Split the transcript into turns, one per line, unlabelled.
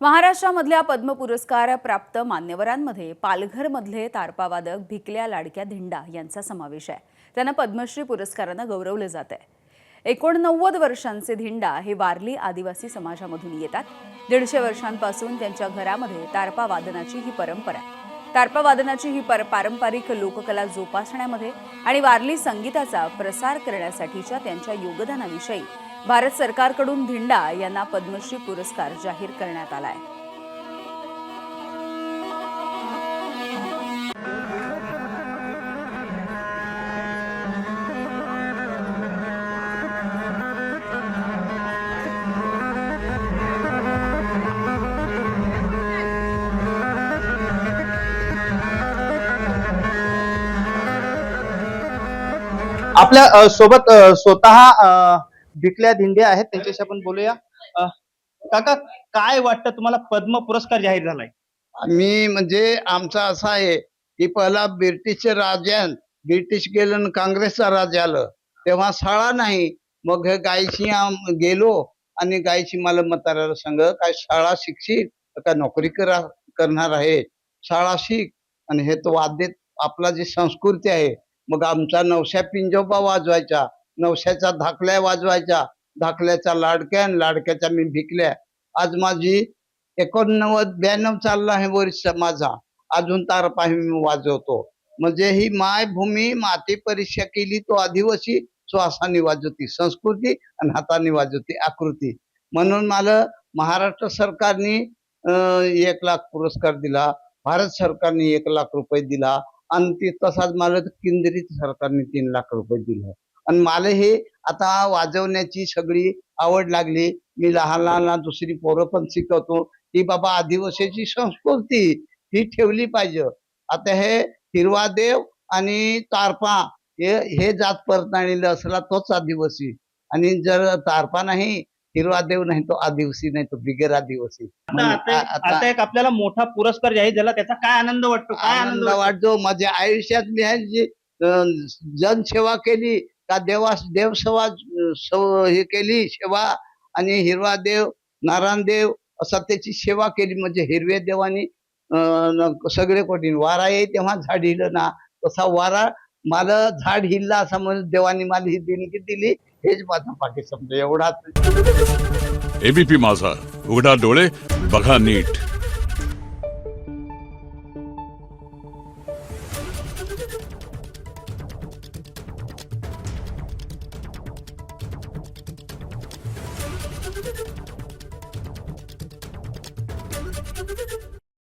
महाराष्ट्रामधल्या पद्म पुरस्कार प्राप्त मान्यवरांमध्ये पालघरमधले तारपावादक भिकल्या लाडक्या धिंडा यांचा समावेश आहे। त्यांना पद्मश्री पुरस्कारानं गौरवलं जात आहे। 89 वर्षांचे धिंडा हे वारली आदिवासी समाजामधून येतात। 150 वर्षांपासून त्यांच्या घरामध्ये तारपा वादनाची ही परंपरा आहे। तारपा वादनाची ही पारंपरिक लोककला जोपासण्यामध्ये आणि वारली संगीताचा प्रसार करण्यासाठीच्या त्यांच्या योगदानाविषयी भारत सरकारकडून धिंडा यांना पद्मश्री पुरस्कार जाहीर करण्यात आला आहे।
आपल्या सोबत स्वतः भिकल्या धिंडे आहेत, त्यांच्याशी आपण बोलूया। काका, काय वाटतं तुम्हाला पद्म पुरस्कार जाहीर झालाय?
मी म्हणजे आमचा असा आहे की पहिला ब्रिटिश गेलं आणि काँग्रेसचा राज आलं तेव्हा शाळा नाही, मग गायची गेलो आणि गायची मला म्हाताऱ्याला सांग काय शाळा शिकशील का नोकरी करणार आहे, शाळा शिक। आणि हे तो वाद्य आपला जी संस्कृती आहे, मग आमचा नवश्या पिंजोबा वाजवायचा, नवश्याचा धाकल्या वाजवायचा, धाकल्याचा लाडक्या आणि लाडक्याचा मी भिकल्या। आज माझी 89-92 चालला आहे वर्ष माझा, अजून तारपा मी वाजवतो। म्हणजे ही मायभूमी माती परीक्षा केली तो आदिवासी श्वासाने वाजवती संस्कृती आणि हाताने वाजवती आकृती। म्हणून मला महाराष्ट्र सरकारने 1 लाख पुरस्कार दिला, भारत सरकारने 1 लाख रुपये दिला आणि ती तसाच मला केंद्रित सरकारने 3 लाख रुपये दिले। आणि मला हे आता वाजवण्याची सगळी आवड लागली। मी लहान लहान दुसरी पोरं पण शिकवतो की बाबा आदिवासीची संस्कृती ही ठेवली पाहिजे। आता हे हिरवा देव आणि तारपा हे जात परतणीला असला तोच आदिवासी, आणि जर तारपा नाही, हिरवा देव नाही, तो आदिवासी नाही, तो बिगर आदिवासी।
आता एक आपल्याला मोठा पुरस्कार जाहीर झाला, त्याचा काय आनंद वाटतो? काय
आनंद वाटतो? माझ्या आयुष्यात मी जी जनसेवा केली का देवसेवा हे केली सेवा, आणि हिरवा देव नारायण देव असा त्याची सेवा केली। म्हणजे हिरव्या देवानी सगळे कोटी वारा ये तेव्हा झाड हिलं ना, तसा वारा मला झाड हिलला असा म्हणजे देवानी मला ही देणगी दिली। हेच माझा पाठी समजा एवढाच।
एबीपी माझा, उघडा डोळे बघा नीट।